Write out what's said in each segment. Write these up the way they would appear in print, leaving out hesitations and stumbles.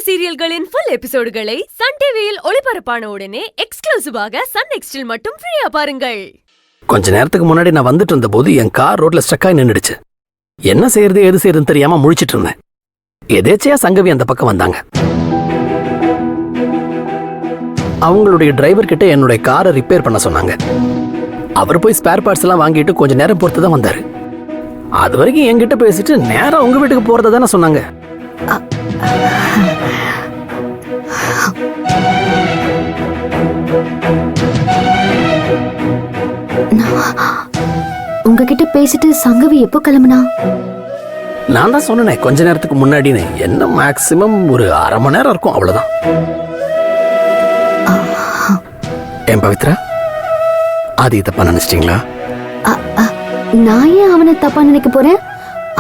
சீரியல்களின் full எபிசோடுகளை Sun டிவியில் ஒளிபரப்பான உடனே எக்ஸ்க்ளூசிவாக சன் நெக்ஸ்டில் மட்டும் ஃப்ரீயா பாருங்கள். கொஞ்ச நேரத்துக்கு முன்னாடி நான் வந்துட்டு இருந்த போது என் கார் ரோட்ல ஸ்டக்காய் நின்னுடுச்சு. என்ன செய்யறது எது செய்யறதுன்னு தெரியாம முழிச்சிட்டு இருந்தேன். எதேச்சையா சங்கவி அந்த பக்கம் வந்தாங்க. அவங்களுடைய டிரைவர் கிட்ட என்னுடைய காரை ரிப்பேர் பண்ண சொன்னாங்க. அவர் போய் ஸ்பேர் பார்ட்ஸ் எல்லாம் வாங்கிட்டு கொஞ்ச நேரம் பொறுத்து தான் வந்தாரு. அது வரைக்கும் என்கிட்ட பேசிட்டு நேரா உங்க வீட்டுக்கு போறதா தானே சொன்னாங்க. உங்ககிட்ட பேசிட்டு சங்கவி எப்போ கிளம்புனா? நான் தான் சொன்னேன் கொஞ்ச நேரத்துக்கு முன்னாடின்னு. என்ன மேக்சிமம் ஒரு அரை மணி நேரம் இருக்கும், அவ்வளவுதான். ஏன் பவித்ரா, ஆதி தப்பா நினைச்சிட்டீங்களா? நான் ஏன் அவனை தப்பா நினைக்க போறேன்?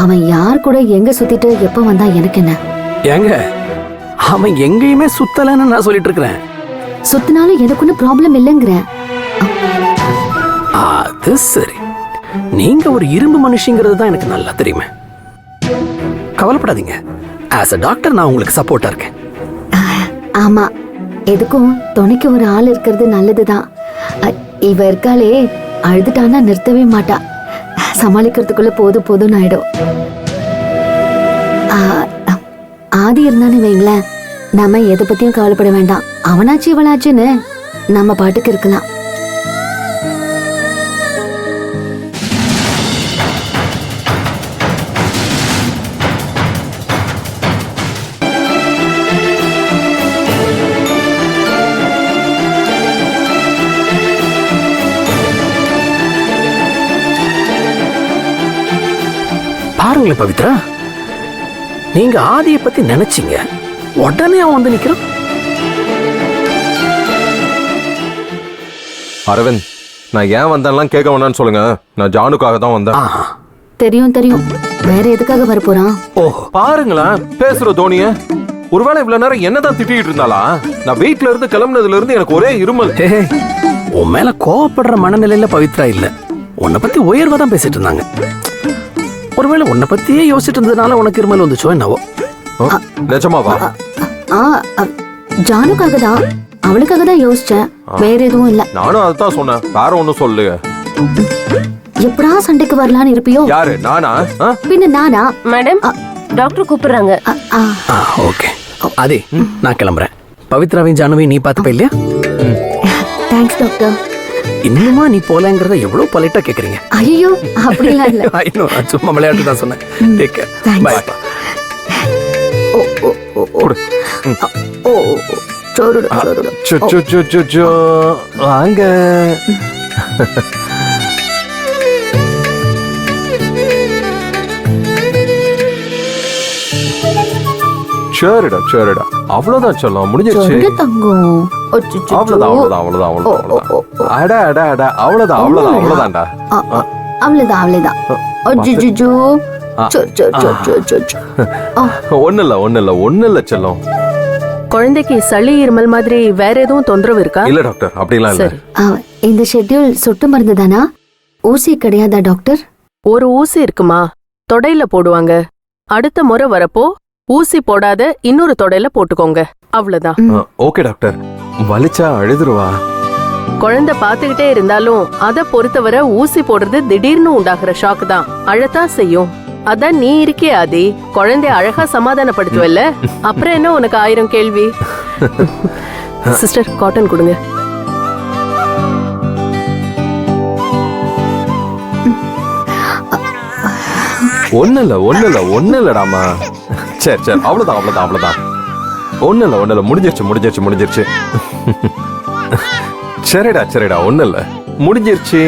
அவன் யார் கூட எங்க சுத்திட்டு எப்ப வந்தா எனக்கு என்ன? ஏங்க, அவன் எங்கேயுமே சுத்தலன்னு நான் சொல்லிட்டு இருக்கிறேன். சுத்தினாலும் எனக்கு ஒன்னும் ப்ராப்ளம் இல்லைங்கிறேன். அது சரி, நீங்க ஒரு இரும்பு மனுஷங்கிறது தான் எனக்கு நல்லா தெரியுமே. கவலைப்படாதீங்க, ஆஸ் அ டாக்டர் நான் உங்களுக்கு சப்போர்ட்டா இருக்கேன். ஆமா, எதுக்கும் துணைக்கு ஒரு ஆள் இருக்கிறது நல்லதுதான். இவ இருக்காளே, அழுதுட்டானா நிறுத்தவே மாட்டா. சமாளிக்கிறதுக்குள்ள போதும் ஆயிடும். ஆதி இருந்தானே வைங்களேன், நம்ம எதை பத்தியும் கவலைப்பட வேண்டாம். அவனாச்சு இவனாச்சுன்னு நம்ம பாட்டுக்கு இருக்கலாம். பாருங்களேன் பவித்ரா, நீங்க ஆதியை பத்தி நினைச்சீங்க, உடனே அவன் வந்து நிக்கிறான். அரவிந்த், நான் ஏன் வந்தேன்லாம் கேட்க வேணான்னு சொல்லுங்க. நான் ஜானுக்காக தான் வந்தேன். தெரியும், வேற எதுக்காக வர போறான்? ஓஹோ, பாருங்களேன் பேசுற தோனிய. ஒருவேளை இவ்வளவு நேரம் என்னதான் திட்டிட்டு இருந்தாளா? நான் வீட்டுல இருந்து கிளம்புனதுல இருந்து எனக்கு ஒரே இருமல். உன் மேல கோவப்படுற மனநிலையில பவித்ரா இல்ல, உன்னை பத்தி உயர்வா தான் பேசிட்டு இருந்தாங்க. ஒருவேளை உன்னை பத்தியே யோசிச்சுட்டு இருந்ததுனால உனக்கு இருமல் வந்துச்சோ என்னவோ. நிஜமாவா? ஜானுக்காக தான், அவளுக்காக தான் யோசிச்சேன், வேற எதுவும் இல்ல. நானும் அதுதான் சொன்னேன், வேற ஒண்ணும் சொல்லுங்க. எப்படா சண்டைக்கு வரலான்னு இருப்பியோ? யாரு, நானா? பின்ன நானா? மேடம், டாக்டர் கூப்பிடுறாங்க. ஓகே, அதே நான் கிளம்புறேன். பவித்ராவையும் ஜானுவையும் நீ பாத்துப்ப இல்லையா? Thanks doctor. இன்னுமா நீ போலங்கிறத எவ்வளவு பொலைட்டா கேக்குறீங்க. ஐயோ, அப்படிலாம் இல்ல. சும்மா விளையாட்டு தான் சொன்னேன். Take care. பை. வாங்க. சரிடா, அவ்வளவுதான் சொல்லும், முடிஞ்சிருச்சு. அவ்வளவுதான்டா. ஒண்ணு இல்ல செல்லம். குழந்தைக்கு சளி இருமல் மாதிரி வேற எதுவும் தொந்தரவு இருக்கா? இல்ல டாக்டர், அப்படிலாம் இல்ல. இந்த ஷெட்யூல் சொட்டு மருந்து தானா? ஊசி கிடையாதா டாக்டர்? ஒரு ஊசி இருக்குமா, தொடையில போடுவாங்க. அடுத்த முறை வரப்போ ஊசி போடாத இன்னொரு தொடையில போட்டுக்கோங்க, அவ்வளவுதான். Okay doctor. வலிச்சா அழுதுருவா? குழந்தை பாத்துக்கிட்டே இருந்தாலும் அத பொறுத்தவரை ஊசி போடுறது திடீர்னு உண்டாகிற ஷாக் தான், அழத்தான் செய்யும். அதான் நீ இருக்கே ஆதி, குழந்தைய அழகா சமாதானப்படுத்துவல்ல, அப்புறம் என்ன உனக்கு 1000 கேள்வி. சிஸ்டர், காட்டன் கொடுங்க. ஒண்ணு இல்லடாமா. சரி, அவ்வளவுதான். ஒண்ணு இல்ல, முடிஞ்சிருச்சு. சரிடா, ஒண்ணு இல்ல, முடிஞ்சிருச்சு.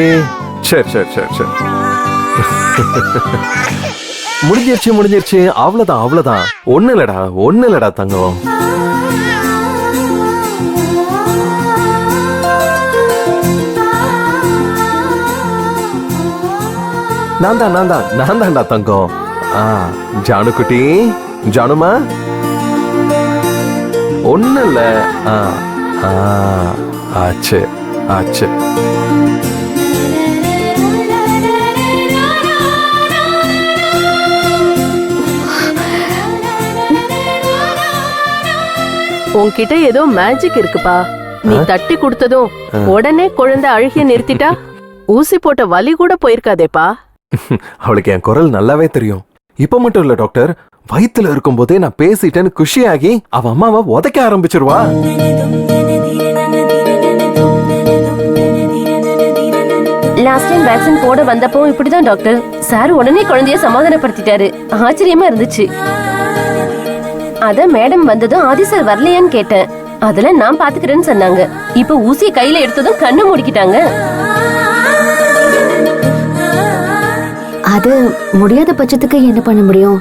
சரி. முடிஞ்சிருச்சு. அவ்வளவுதான். ஒண்ணு இல்லடா தங்கம். நான் தான்டா தங்கம். ஜானு குட்டி, ஜானுமா, ஒண்ணு இல்ல. ஆச்சு. உன்கிட்ட ஏதோ மேஜிக் இருக்குப்பா. நீ தட்டி கொடுத்ததும் உடனே குழந்தை அழுகிய நிறுத்திட்டா ஊசி போட்ட வலி கூட போயிருக்காதேப்பா. அவளுக்கு என் குரல் நல்லாவே தெரியும். இப்ப மட்டும் இல்ல டாக்டர், வயித்துல இருக்கும் போதே நான் பேசிட்டேன்னு குஷியாகி அவ அம்மாவை உதைக்க ஆரம்பிச்சிருவா. லாஸ்ட் டைம் வேக்சின் போட வந்தப்போ இப்படிதான் டாக்டர். சார் உடனே குழந்தைய சமாதானப்படுத்திட்டாரு. ஆச்சரியமா இருந்துச்சு. அத மேடம் வந்ததும் ஆதி சார் வரலையான்னு கேட்டேன். அதெல்லாம் நான் பாத்துக்கிறேன்னு சொன்னாங்க. இப்ப ஊசியை கையில எடுத்ததும் கண்ணு மூடிக்கிட்டாங்க. அது முடியாத பட்சத்துக்கு என்ன பண்ண முடியும்?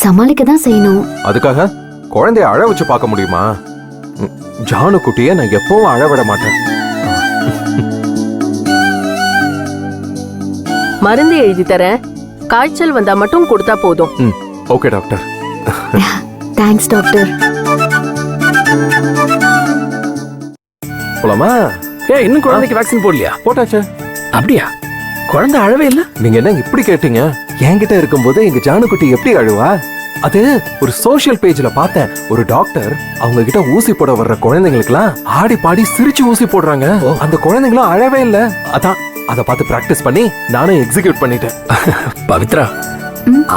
சமாளிக்க தான் செய்யணும். அதுக்காக குழந்தைய அழ வச்சு பார்க்க முடியுமா? ஜானு குட்டிய நான் எப்பவும் அழ விட மாட்டேன். மருந்து எழுதி தரேன். காய்ச்சல் வந்தா மட்டும் கொடுத்தா போதும். Okay doctor. Thanks doctor. போலாமா? இன்னும் குழந்தைக்கு வேக்சின் போடலையா? போட்டாச்சு. அப்படியா? குழந்தை அழவே இல்ல. நீங்க என்ன இப்படி கேட்டீங்க? என்கிட்ட இருக்கும்போது எங்க ஜானுக்குட்டி எப்படி அழுவா? அது ஒரு சோஷியல் பேஜ்ல பார்த்தேன். ஒரு டாக்டர் அவங்க கிட்ட ஊசி போட வர்ற குழந்தைங்களுக்குலாம் ஆடி பாடி சிரிச்சு ஊசி போடுறாங்க. அந்த குழந்தைங்களும் அழவே இல்ல. அதான் அத பார்த்து பிராக்டிஸ் பண்ணி நானும் எக்ஸிக்யூட் பண்ணிட்டேன். பவித்ரா,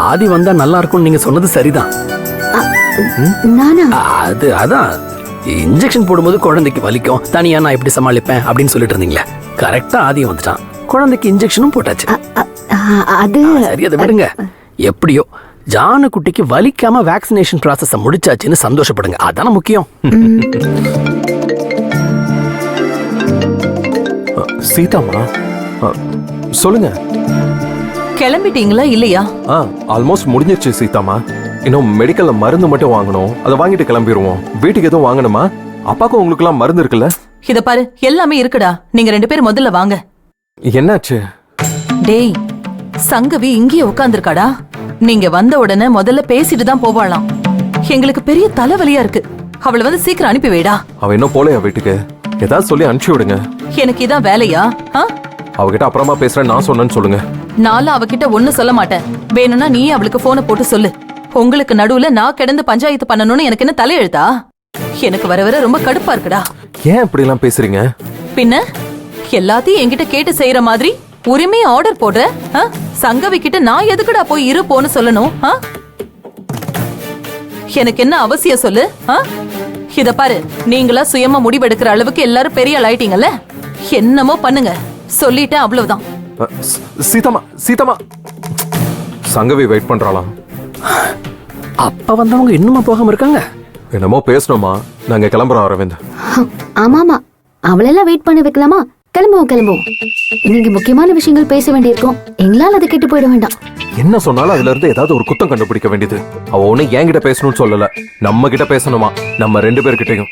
ஆதி வந்தா நல்லா இருக்கும்னு நீங்க சொன்னது சரிதான். நானா? அதான் இன்ஜெக்ஷன் போடும்போது குழந்தைக்கு வலிக்கும், தனியா நான் எப்படி சமாளிப்பேன் அப்படின்னு சொல்லிட்டு இருந்தீங்களே. கரெக்டா ஆதி வந்துட்டான், குழந்தைக்கு இன்ஜெக்ஷனும் போட்டாச்சு. அது சரி, அதை விடுங்க. எப்படியோ ஜானு குட்டிக்கு வலிக்காம வேக்சினேஷன் ப்ராசஸ முடிச்சாச்சுன்னு சந்தோஷப்படுங்க. அதான முக்கியம். சீதாமா, சொல்லுங்க. கிளம்பிட்டீங்களா இல்லையா? ஆல்மோஸ்ட் முடிஞ்சிருச்சு சீதாமா. இன்னும் மெடிக்கல்ல மருந்து மட்டும் வாங்கணும். அதை வாங்கிட்டு கிளம்பிடுவோம். வீட்டுக்கு எதுவும் வாங்கணுமா? அப்பாக்கும் உங்களுக்கு எல்லாம் மருந்து இருக்குல்ல? இத பாரு, எல்லாமே இருக்குடா. நீங்க 2 பேரும் முதல்ல வாங்க. என்னாச்சு? டேய், சங்கவி இங்கேயே உட்கார்ந்திருக்காடா. நீங்க வந்த உடனே முதல்ல பேசிட்டு தான் போவாளாம். எங்களுக்கு பெரிய தலைவலியா இருக்கு. அவளை வந்து சீக்கிரம் அனுப்பி வைடா. அவ இன்னும் போலையா வீட்டுக்கு? ஏதாவது சொல்லி அனுப்பிச்சு விடுங்க. எனக்கு இதான் வேலையா? அவகிட்ட அப்புறமா பேசுறேன் நான் சொன்னேன்னு சொல்லுங்க. நானும் அவகிட்ட ஒண்ணும் சொல்ல மாட்டேன். வேணும்னா நீ அவளுக்கு போனை போட்டு சொல்லு. உங்களுக்கு நடுவுல நான் கிடந்து பஞ்சாயத்து பண்ணணும்னு எனக்கு என்ன தலையெழுத்தா? எனக்கு வர வர ரொம்ப கடுப்பா இருக்குடா. ஏன் இப்படி எல்லாம் பேசுறீங்க? பின்ன எல்லாத்தையும் என்கிட்ட கேட்டு செய்யற மாதிரி உரிமையை ஆர்டர் போடுற? சங்கவி கிட்ட நான் எதுக்குடா போய் இரு போன்னு சொல்லணும்? எனக்கு என்ன அவசியம் சொல்லு? இத பாரு, நீங்களா சுயமா முடிவெடுக்கிற அளவுக்கு எல்லாரும் பெரிய ஆள் ஆயிட்டீங்கல்ல. என்னமோ பண்ணுங்க, சொல்லிட்டேன், அவ்வளவுதான். சீதாமா, சீதாமா, சங்கவி வெயிட் பண்றாளாம். அப்ப வந்தவங்க இன்னுமா போகாம இருக்காங்க? என்னமோ பேசணுமா? நாங்க கிளம்புறோம் அரவிந்த். ஆமாமா, அவளெல்லாம் வெயிட் பண்ண வைக்கலாமா? கிளம்புவோம். நீங்க முக்கியமான விஷயங்கள் பேச வேண்டியிருக்கோம். எங்களால் அதை கெட்டு போயிட வேண்டாம். என்ன சொன்னாலும் அதுல இருந்து ஏதாவது ஒரு குத்தம் கண்டுபிடிக்க வேண்டியது. அவ ஒண்ணு என்கிட்ட பேசணும்னு சொல்லல, நம்ம கிட்ட பேசணுமா, நம்ம 2 பேர்கிட்டயும்.